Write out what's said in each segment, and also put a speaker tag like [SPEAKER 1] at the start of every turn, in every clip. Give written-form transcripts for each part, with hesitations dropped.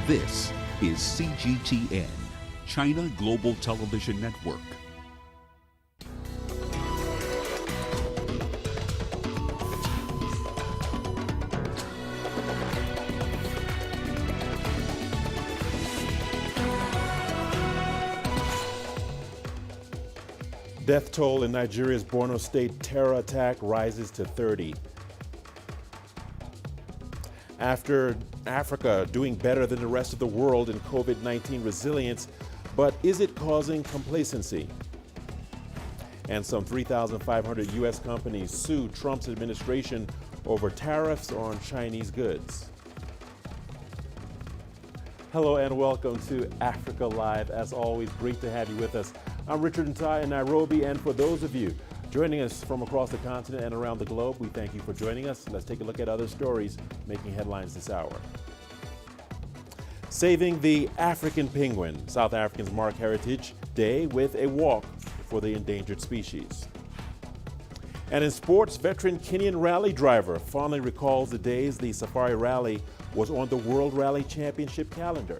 [SPEAKER 1] This is CGTN, China Global Television Network.
[SPEAKER 2] Death toll in Nigeria's Borno State terror attack rises to 30. After Africa doing better than the rest of the world in COVID-19 resilience, but is it causing complacency? And some 3,500 U.S. companies sue Trump's administration over tariffs on Chinese goods. Hello and welcome to Africa Live. As always, great to have you with us. I'm Richard Ntai in Nairobi, and for those of you joining us from across the continent and around the globe, we thank you for joining us. Let's take a look at other stories making headlines this hour. Saving the African penguin. South Africans mark Heritage Day with a walk for the endangered species. And in sports, veteran Kenyan rally driver fondly recalls the days the Safari Rally was on the World Rally Championship calendar.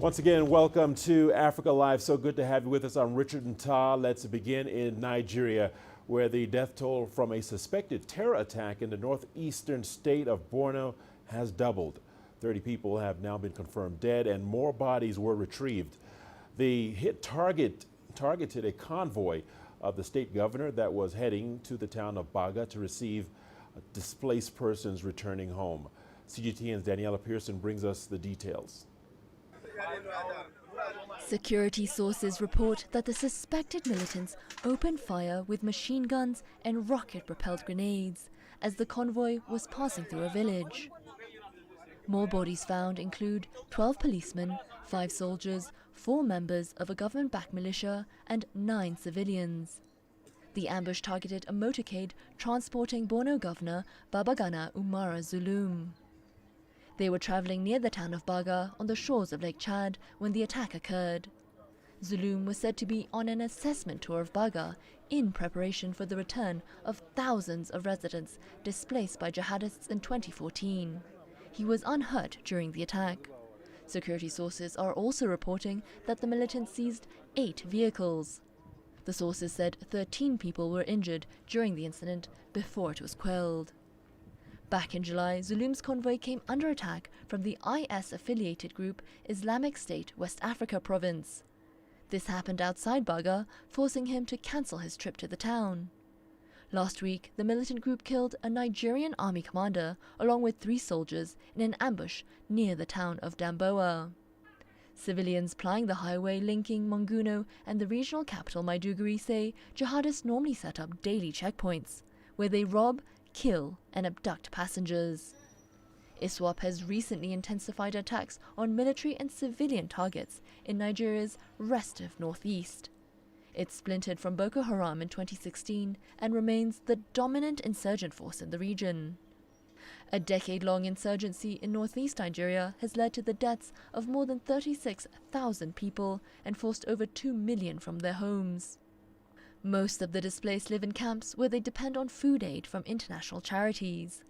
[SPEAKER 2] Once again, welcome to Africa Live. So good to have you with us. I'm Richard Nta. Let's begin in Nigeria, where the death toll from a suspected terror attack in the northeastern state of Borno has doubled. 30 people have now been confirmed dead and more bodies were retrieved. The hit targeted a convoy of the state governor that was heading to the town of Baga to receive displaced persons returning home. CGTN's Daniela Pearson brings us the details.
[SPEAKER 3] Security sources report that the suspected militants opened fire with machine guns and rocket-propelled grenades as the convoy was passing through a village. More bodies found include 12 policemen, 5 soldiers, 4 members of a government-backed militia, and 9 civilians. The ambush targeted a motorcade transporting Borno Governor Babagana Umara Zulum. They were traveling near the town of Baga on the shores of Lake Chad when the attack occurred. Zulum was said to be on an assessment tour of Baga in preparation for the return of thousands of residents displaced by jihadists in 2014. He was unhurt during the attack. Security sources are also reporting that the militants seized 8 vehicles. The sources said 13 people were injured during the incident before it was quelled. Back in July, Zulum's convoy came under attack from the IS-affiliated group Islamic State West Africa province. This happened outside Baga, forcing him to cancel his trip to the town. Last week, the militant group killed a Nigerian army commander along with 3 soldiers in an ambush near the town of Damboa. Civilians plying the highway linking Monguno and the regional capital Maiduguri say jihadists normally set up daily checkpoints, where they rob, kill and abduct passengers. ISWAP has recently intensified attacks on military and civilian targets in Nigeria's restive northeast. It splintered from Boko Haram in 2016 and remains the dominant insurgent force in the region. A decade-long insurgency in northeast Nigeria has led to the deaths of more than 36,000 people and forced over 2 million from their homes. Most of the displaced live in camps where they depend on food aid from international charities.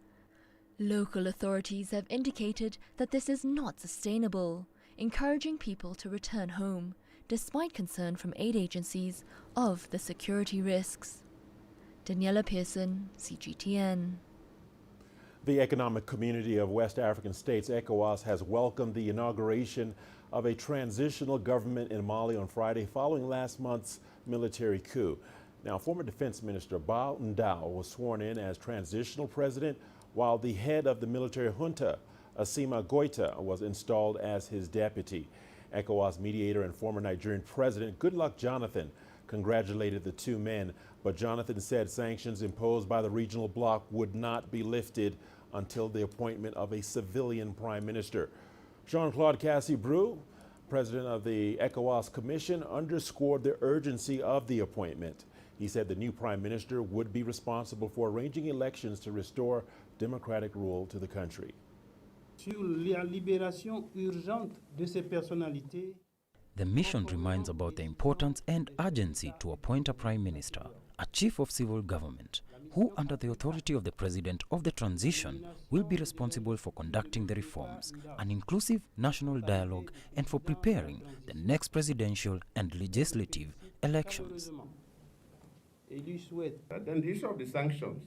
[SPEAKER 3] Local authorities have indicated that this is not sustainable, encouraging people to return home, despite concern from aid agencies of the security risks. Daniela Pearson, CGTN.
[SPEAKER 2] The Economic Community of West African States, ECOWAS, has welcomed the inauguration of a transitional government in Mali on Friday following last month's military coup. Now, former Defense Minister Ba Ndao was sworn in as transitional president, while the head of the military junta, Asima Goita, was installed as his deputy. ECOWAS mediator and former Nigerian president Goodluck Jonathan congratulated the 2 men, but Jonathan said sanctions imposed by the regional bloc would not be lifted until the appointment of a civilian prime minister. Jean-Claude Cassibrou, president of the ECOWAS Commission, underscored the urgency of the appointment. He said the new prime minister would be responsible for arranging elections to restore democratic rule to the country.
[SPEAKER 4] The mission reminds about the importance and urgency to appoint a prime minister, a chief of civil government, who under the authority of the President of the transition will be responsible for conducting the reforms, an inclusive national dialogue, and for preparing the next presidential and legislative elections.
[SPEAKER 5] Then the issue of the sanctions.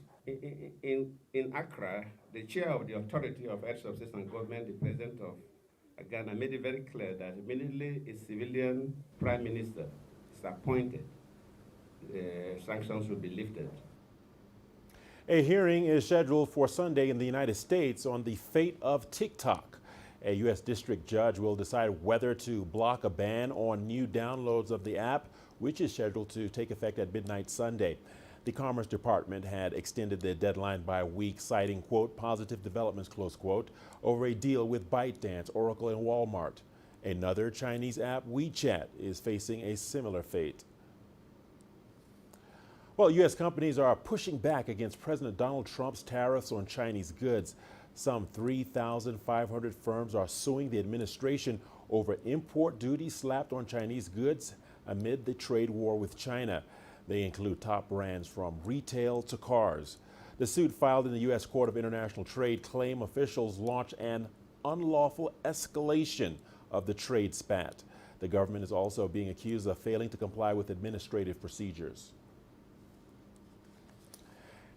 [SPEAKER 5] In Accra, the chair of the Authority of Heads of State and Government, the President of Ghana, made it very clear that immediately a civilian prime minister is appointed, sanctions will be lifted.
[SPEAKER 2] A hearing is scheduled for Sunday in the United States on the fate of TikTok. A U.S. district judge will decide whether to block a ban on new downloads of the app, which is scheduled to take effect at midnight Sunday. The Commerce Department had extended the deadline by a week, citing, quote, positive developments, close quote, over a deal with ByteDance, Oracle, and Walmart. Another Chinese app, WeChat, is facing a similar fate. Well, U.S. companies are pushing back against President Donald Trump's tariffs on Chinese goods. Some 3,500 firms are suing the administration over import duties slapped on Chinese goods amid the trade war with China. They include top brands from retail to cars. The suit filed in the U.S. Court of International Trade claim officials launched an unlawful escalation of the trade spat. The government is also being accused of failing to comply with administrative procedures.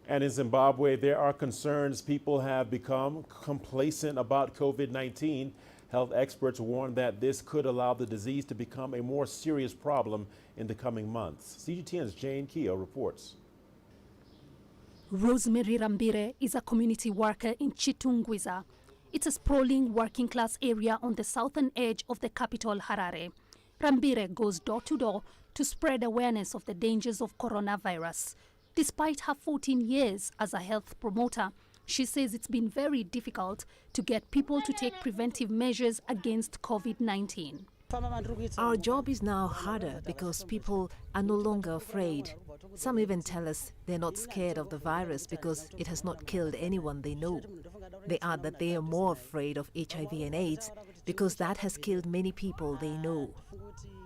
[SPEAKER 2] And in Zimbabwe, there are concerns people have become complacent about COVID-19. Health experts warn that this could allow the disease to become a more serious problem in the coming months. CGTN's Jane Keogh reports.
[SPEAKER 6] Rosemary Rambire is a community worker in Chitungwiza. It's a sprawling working-class area on the southern edge of the capital, Harare. Rambire goes door to door to spread awareness of the dangers of coronavirus. Despite her 14 years as a health promoter, she says it's been very difficult to get people to take preventive measures against COVID-19.
[SPEAKER 7] Our job is now harder because people are no longer afraid. Some even tell us they're not scared of the virus because it has not killed anyone they know. They add that they are more afraid of HIV and AIDS because that has killed many people they know.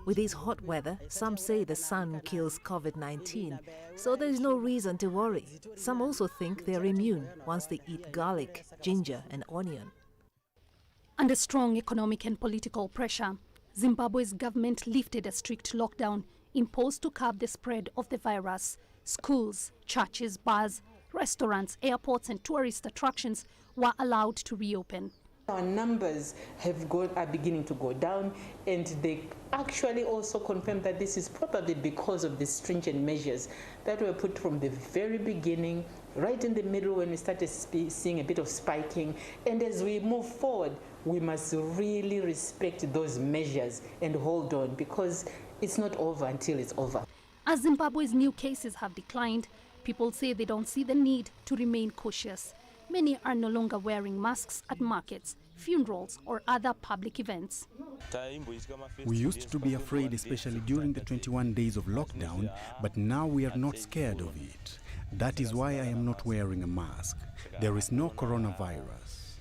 [SPEAKER 7] With this hot weather, some say the sun kills COVID-19, so there is no reason to worry. Some also think they're immune once they eat garlic, ginger and onion.
[SPEAKER 6] Under strong economic and political pressure, Zimbabwe's government lifted a strict lockdown imposed to curb the spread of the virus. Schools, churches, bars, restaurants, airports and tourist attractions were allowed to reopen.
[SPEAKER 8] Our numbers are beginning to go down, and they actually also confirm that this is probably because of the stringent measures that were put from the very beginning, right in the middle when we started seeing a bit of spiking. And as we move forward, we must really respect those measures and hold on, because it's not over until it's over.
[SPEAKER 6] As Zimbabwe's new cases have declined, people say they don't see the need to remain cautious. Many are no longer wearing masks at markets, funerals, or other public events.
[SPEAKER 9] We used to be afraid, especially during the 21 days of lockdown, but now we are not scared of it. That is why I am not wearing a mask. There is no coronavirus.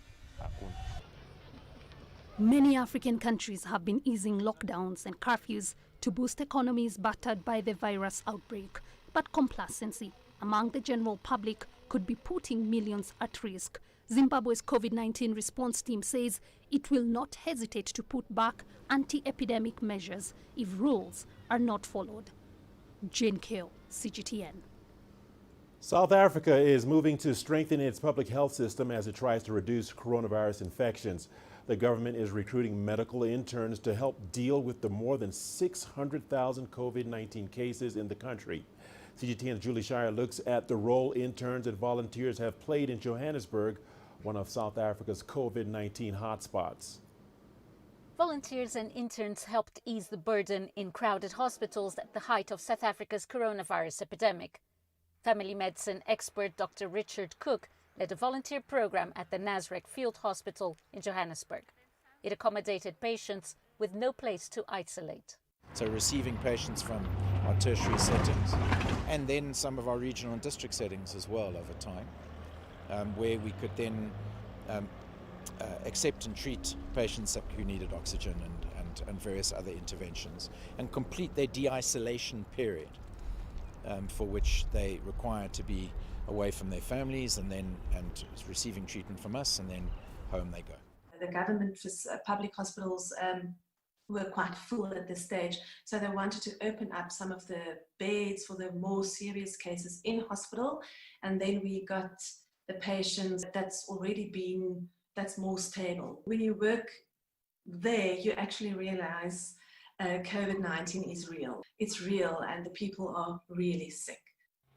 [SPEAKER 6] Many African countries have been easing lockdowns and curfews to boost economies battered by the virus outbreak. But complacency among the general public could be putting millions at risk. Zimbabwe's COVID-19 response team says it will not hesitate to put back anti-epidemic measures if rules are not followed. Jane Keogh, CGTN.
[SPEAKER 2] South Africa is moving to strengthen its public health system as it tries to reduce coronavirus infections. The government is recruiting medical interns to help deal with the more than 600,000 COVID-19 cases in the country. CGTN's Julie Shire looks at the role interns and volunteers have played in Johannesburg, one of South Africa's COVID-19 hotspots.
[SPEAKER 10] Volunteers and interns helped ease the burden in crowded hospitals at the height of South Africa's coronavirus epidemic. Family medicine expert Dr. Richard Cook led a volunteer program at the Nasrec Field Hospital in Johannesburg. It accommodated patients with no place to isolate.
[SPEAKER 11] So receiving patients from our tertiary settings and then some of our regional and district settings as well over time, where we could then accept and treat patients who needed oxygen and various other interventions and complete their de-isolation period for which they require to be away from their families and receiving treatment from us, and then home they go.
[SPEAKER 12] The government public hospitals were quite full at this stage, so they wanted to open up some of the beds for the more serious cases in hospital, and then we got the patients that's more stable. When you work there, you actually realize COVID-19 is real. It's real, and the people are really sick.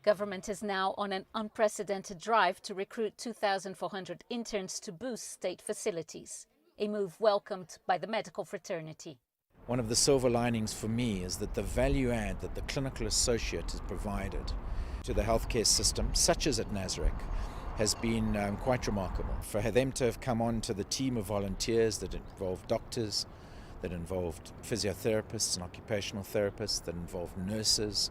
[SPEAKER 10] Government is now on an unprecedented drive to recruit 2,400 interns to boost state facilities, a move welcomed by the medical fraternity.
[SPEAKER 11] One of the silver linings for me is that the value add that the clinical associate has provided to the healthcare system, such as at Nasrec, has been quite remarkable. For them to have come on to the team of volunteers that involved doctors, that involved physiotherapists and occupational therapists, that involved nurses,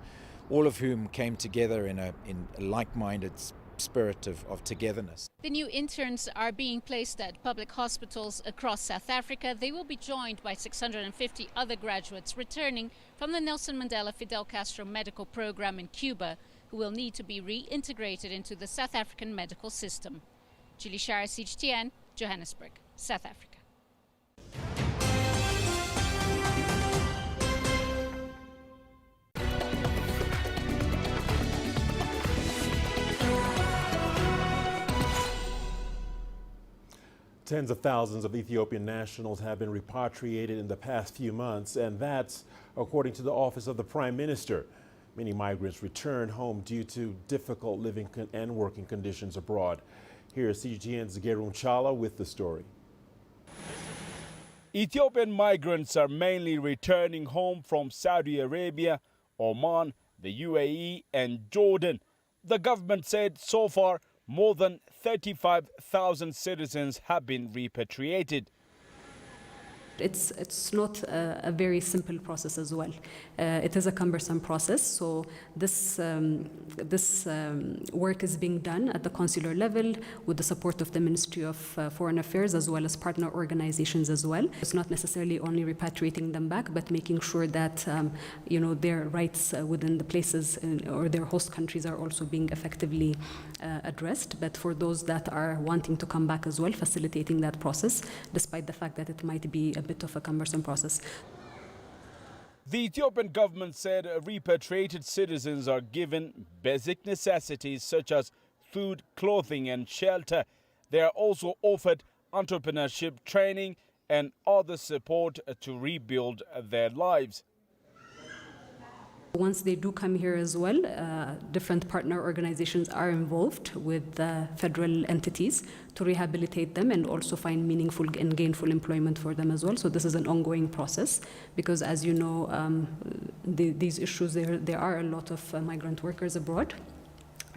[SPEAKER 11] all of whom came together in a like-minded spirit of togetherness.
[SPEAKER 10] The new interns are being placed at public hospitals across South Africa. They will be joined by 650 other graduates returning from the Nelson Mandela Fidel Castro medical program in Cuba, who will need to be reintegrated into the South African medical system. Julie Shara, CGTN, Johannesburg, South Africa.
[SPEAKER 2] Tens of thousands of Ethiopian nationals have been repatriated in the past few months, and that's according to the Office of the Prime Minister. Many migrants returned home due to difficult living and working conditions abroad. Here is CGTN's Gerun Chala with the story.
[SPEAKER 13] Ethiopian migrants are mainly returning home from Saudi Arabia, Oman, the UAE and Jordan. The government said so far more than 35,000 citizens have been repatriated.
[SPEAKER 14] It's not a very simple process as well. It is a cumbersome process, so this work is being done at the consular level with the support of the Ministry of Foreign Affairs as well as partner organizations as well. It's not necessarily only repatriating them back, but making sure that their rights within the places or their host countries are also being effectively addressed. But for those that are wanting to come back as well, facilitating that process, despite the fact that it might be a bit of a cumbersome process.
[SPEAKER 13] The Ethiopian government said repatriated citizens are given basic necessities such as food, clothing and shelter. They are also offered entrepreneurship training and other support to rebuild their lives.
[SPEAKER 14] Once they do come here as well, different partner organizations are involved with federal entities to rehabilitate them and also find meaningful and gainful employment for them as well. So this is an ongoing process because, as you know, these issues, there are a lot of migrant workers abroad.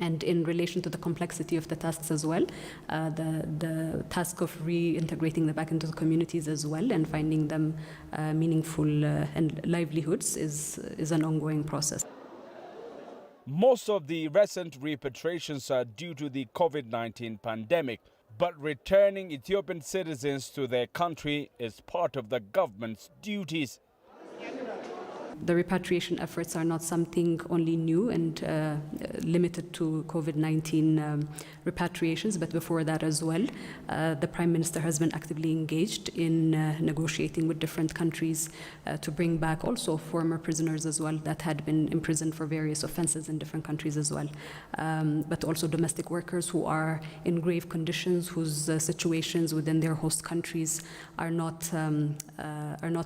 [SPEAKER 14] And in relation to the complexity of the tasks as well, the task of reintegrating them back into the communities as well and finding them meaningful and livelihoods is an ongoing process.
[SPEAKER 13] Most of the recent repatriations are due to the COVID-19 pandemic, but returning Ethiopian citizens to their country is part of the government's duties.
[SPEAKER 14] The repatriation efforts are not something only new and limited to COVID-19 repatriations, but before that as well, the Prime Minister has been actively engaged in negotiating with different countries to bring back also former prisoners as well that had been imprisoned for various offenses in different countries as well, but also domestic workers who are in grave conditions, whose situations within their host countries are not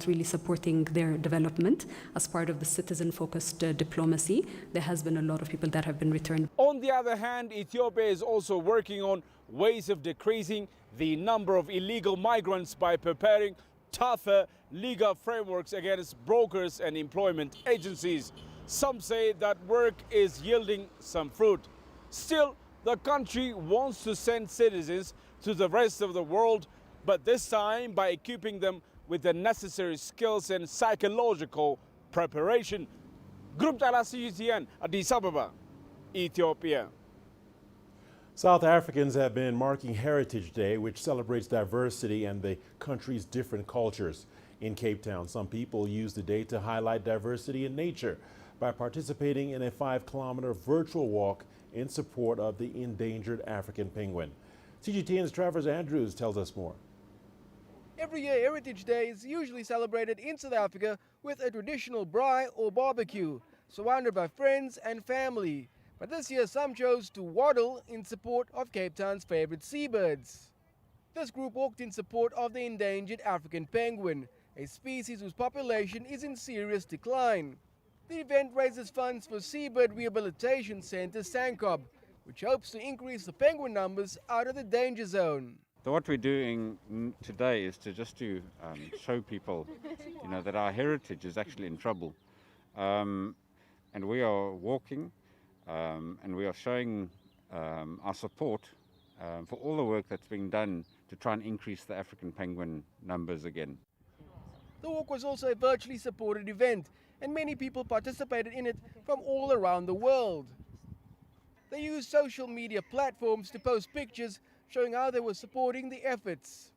[SPEAKER 14] really supporting their development. As part of the citizen-focused diplomacy, there has been a lot of people that have been returned.
[SPEAKER 13] On the other hand, Ethiopia is also working on ways of decreasing the number of illegal migrants by preparing tougher legal frameworks against brokers and employment agencies. Some say that work is yielding some fruit. Still, the country wants to send citizens to the rest of the world, but this time by equipping them with the necessary skills and psychological preparation. Group Tala CGTN, Addis Ababa, Ethiopia.
[SPEAKER 2] South Africans have been marking Heritage Day, which celebrates diversity and the country's different cultures. In Cape Town, some people use the day to highlight diversity in nature. by participating in a 5-kilometer virtual walk in support of the endangered African penguin. CGTN's Travers Andrews tells us more.
[SPEAKER 15] Every year, Heritage Day is usually celebrated in South Africa with a traditional braai or barbecue, surrounded by friends and family. But this year, some chose to waddle in support of Cape Town's favorite seabirds. This group walked in support of the endangered African penguin, a species whose population is in serious decline. The event raises funds for Seabird Rehabilitation Centre SANCOB, which hopes to increase the penguin numbers out of the danger zone.
[SPEAKER 16] So what we're doing today is to show people, that our heritage is actually in trouble, and we are walking, and we are showing our support for all the work that's being done to try and increase the African penguin numbers again.
[SPEAKER 15] The walk was also a virtually supported event, and many people participated in it from all around the world. They used social media platforms to post pictures showing how they were supporting the efforts.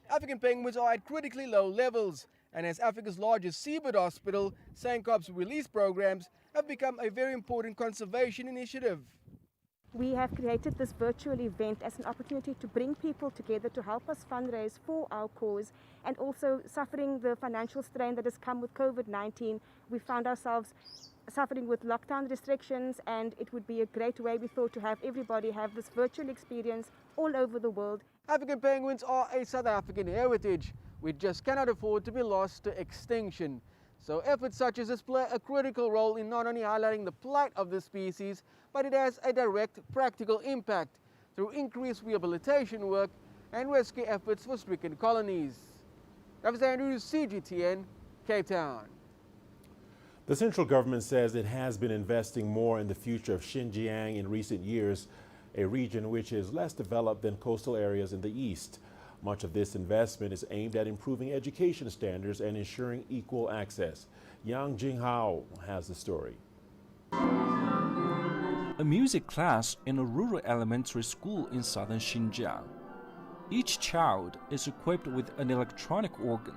[SPEAKER 15] African penguins are at critically low levels, and as Africa's largest seabird hospital, SANCOB's release programs have become a very important conservation initiative.
[SPEAKER 17] We have created this virtual event as an opportunity to bring people together to help us fundraise for our cause, and also suffering the financial strain that has come with COVID-19. We found ourselves suffering with lockdown restrictions, and it would be a great way, we thought, to have everybody have this virtual experience all over the world.
[SPEAKER 15] African penguins are a South African heritage. We just cannot afford to be lost to extinction. So efforts such as this play a critical role in not only highlighting the plight of the species, but it has a direct practical impact through increased rehabilitation work and rescue efforts for stricken colonies. Travers Andrews, CGTN, Cape Town.
[SPEAKER 2] The central government says it has been investing more in the future of Xinjiang in recent years, a region which is less developed than coastal areas in the east. Much of this investment is aimed at improving education standards and ensuring equal access. Yang Jinghao has the story.
[SPEAKER 18] A music class in a rural elementary school in southern Xinjiang. Each child is equipped with an electronic organ,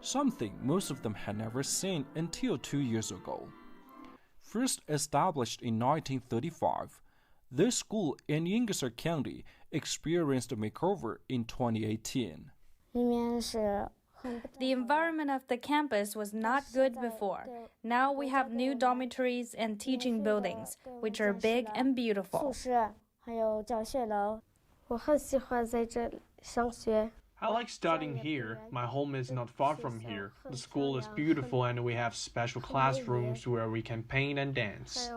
[SPEAKER 18] something most of them had never seen until 2 years ago. First established in 1935, this school in Yingzhou County experienced a makeover in 2018.
[SPEAKER 19] The environment of the campus was not good before. Now we have new dormitories and teaching buildings, which are big and beautiful.
[SPEAKER 20] I like studying here. My home is not far from here. The school is beautiful and we have special classrooms where we can paint and dance.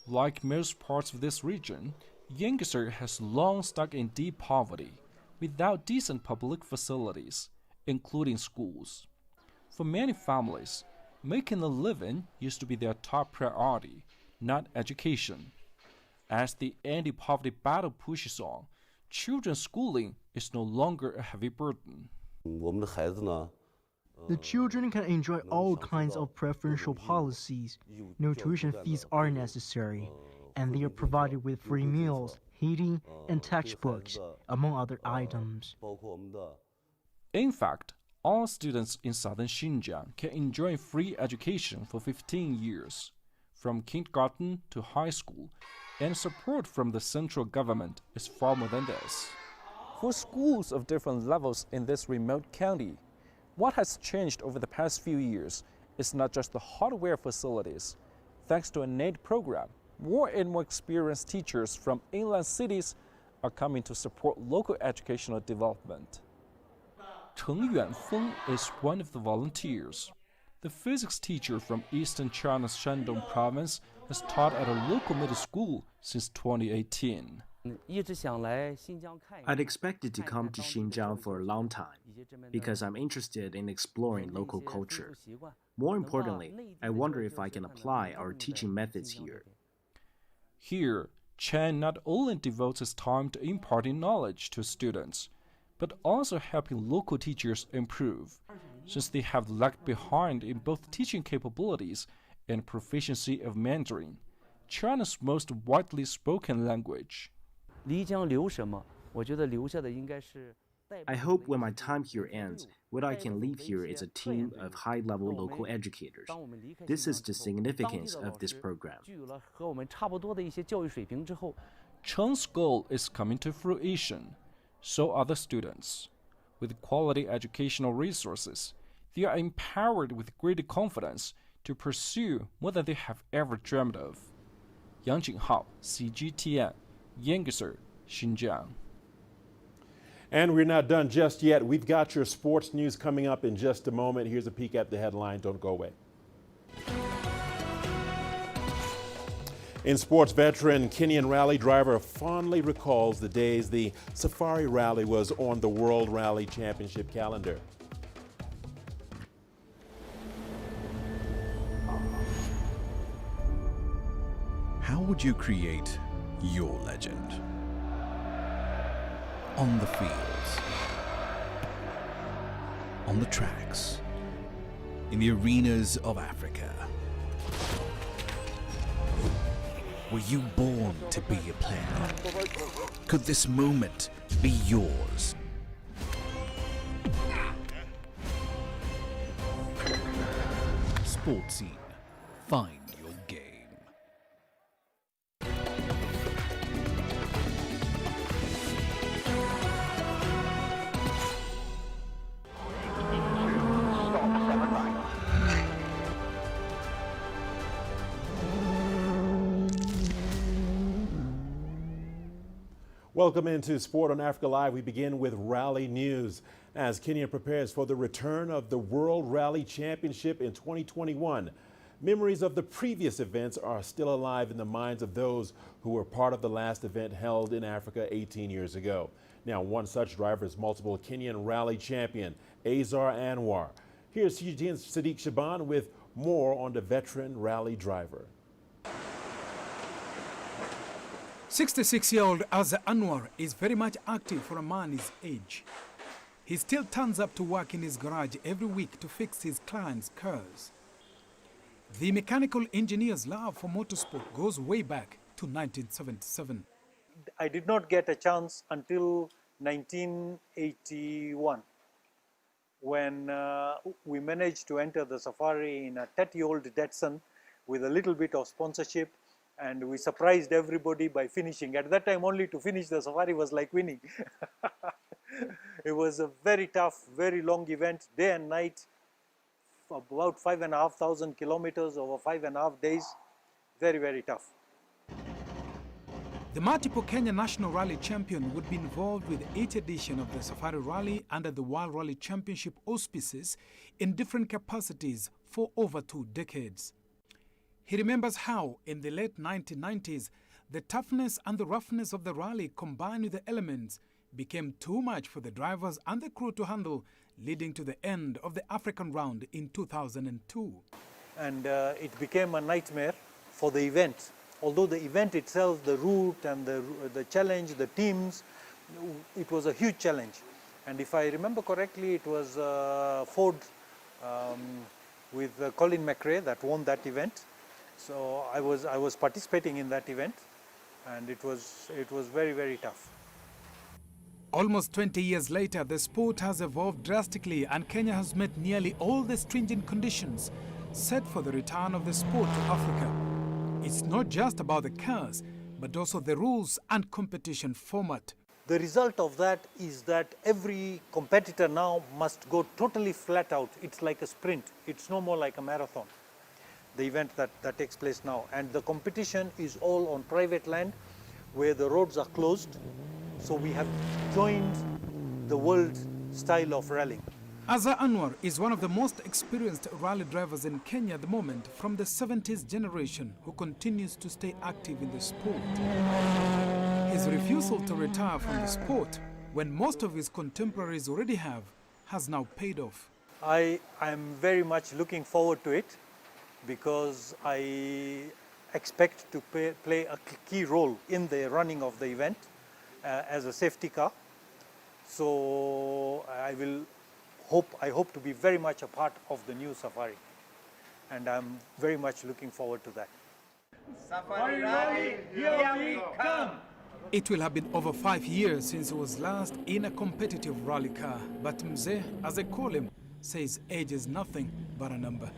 [SPEAKER 18] Like most parts of this region, Yingzhou has long stuck in deep poverty, without decent public facilities, including schools. For many families, making a living used to be their top priority, not education. As the anti-poverty battle pushes on, children's schooling is no longer a heavy burden.
[SPEAKER 21] The children can enjoy all kinds of preferential policies. No tuition fees are necessary, and they are provided with free meals, heating, and textbooks, among other items.
[SPEAKER 18] In fact, all students in southern Xinjiang can enjoy free education for 15 years, from kindergarten to high school, and support from the central government is far more than this. For schools of different levels in this remote county, what has changed over the past few years is not just the hardware facilities. Thanks to a NAID program, more and more experienced teachers from inland cities are coming to support local educational development. Cheng Yuanfeng is one of the volunteers. The physics teacher from eastern China's Shandong province has taught at a local middle school since 2018.
[SPEAKER 22] I'd expected to come to Xinjiang for a long time because I'm interested in exploring local culture. More importantly, I wonder if I can apply our teaching methods here.
[SPEAKER 18] Here, Chen not only devotes his time to imparting knowledge to students, but also helping local teachers improve, since they have lagged behind in both teaching capabilities and proficiency of Mandarin, China's most widely spoken language.
[SPEAKER 22] I hope when my time here ends, what I can leave here is a team of high-level local educators. This is the significance of this program.
[SPEAKER 18] Cheng's goal is coming to fruition. So are the students. With quality educational resources, they are empowered with greater confidence to pursue more than they have ever dreamed of. Yang Jinghao, CGTN, Yangisar, Xinjiang.
[SPEAKER 2] And we're not done just yet. We've got your sports news coming up in just a moment. Here's a peek at the headline. Don't go away. In sports, veteran Kenyan rally driver fondly recalls the days the Safari Rally was on the World Rally Championship calendar.
[SPEAKER 1] How would you create your legend? On the fields, on the tracks, in the arenas of Africa. Were you born to be a player? Could this moment be yours? Sports Scene. Find your game.
[SPEAKER 2] Welcome into Sport on Africa Live. We begin with rally news as Kenya prepares for the return of the World Rally Championship in 2021. Memories of the previous events are still alive in the minds of those who were part of the last event held in Africa 18 years ago. Now, one such driver is multiple Kenyan rally champion Azar Anwar. Here's CGTN's Sadiq Shaban with more on the veteran rally driver.
[SPEAKER 3] 66-year-old Azar Anwar is very much active for a man his age. He still turns up to work in his garage every week to fix his clients' cars. The mechanical engineer's love for motorsport goes way back to 1977.
[SPEAKER 23] I did not get a chance until 1981 when we managed to enter the safari in a 30-year-old Datsun with a little bit of sponsorship. And we surprised everybody by finishing. At that time, only to finish the safari was like winning. It was a very tough, very long event, day and night, about 5,500 kilometers over 5.5 days. Very, very tough.
[SPEAKER 3] The multiple Kenya National Rally champion would be involved with each edition of the Safari Rally under the World Rally Championship auspices in different capacities for over 2 decades. He remembers how, in the late 1990s, the toughness and the roughness of the rally combined with the elements became too much for the drivers and the crew to handle, leading to the end of the African round in 2002.
[SPEAKER 23] And it became a nightmare for the event. Although the event itself, the route and the challenge, the teams, it was a huge challenge. And if I remember correctly, it was Ford with Colin McRae that won that event. So I was participating in that event, and it was very, very tough.
[SPEAKER 3] Almost 20 years later, the sport has evolved drastically and Kenya has met nearly all the stringent conditions set for the return of the sport to Africa. It's not just about the cars, but also the rules and competition format.
[SPEAKER 23] The result of that is that every competitor now must go totally flat out. It's like a sprint. It's no more like a marathon. The event that takes place now, and the competition is all on private land where the roads are closed, so we have joined the world style of rallying.
[SPEAKER 3] Azar Anwar is one of the most experienced rally drivers in Kenya at the moment, from the 70s generation, who continues to stay active in the sport. His refusal to retire from the sport, when most of his contemporaries already have, has now paid off.
[SPEAKER 23] I am very much looking forward to it, because I expect to play a key role in the running of the event as a safety car. So I hope to be very much a part of the new safari, and I'm very much looking forward to that.
[SPEAKER 24] Safari Rally, here we come!
[SPEAKER 3] It will have been over 5 years since he was last in a competitive rally car, but Mzee, as they call him, says age is nothing but a number.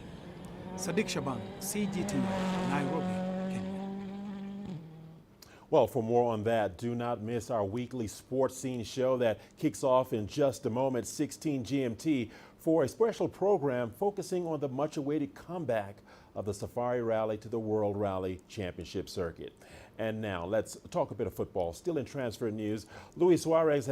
[SPEAKER 3] Sadiq Shaban, CGTN, Nairobi, Kenya.
[SPEAKER 2] Well, for more on that, do not miss our weekly sports scene show that kicks off in just a moment, 16 GMT, for a special program focusing on the much-awaited comeback of the Safari Rally to the World Rally Championship circuit. And now let's talk a bit of football. Still in transfer news, Luis Suarez has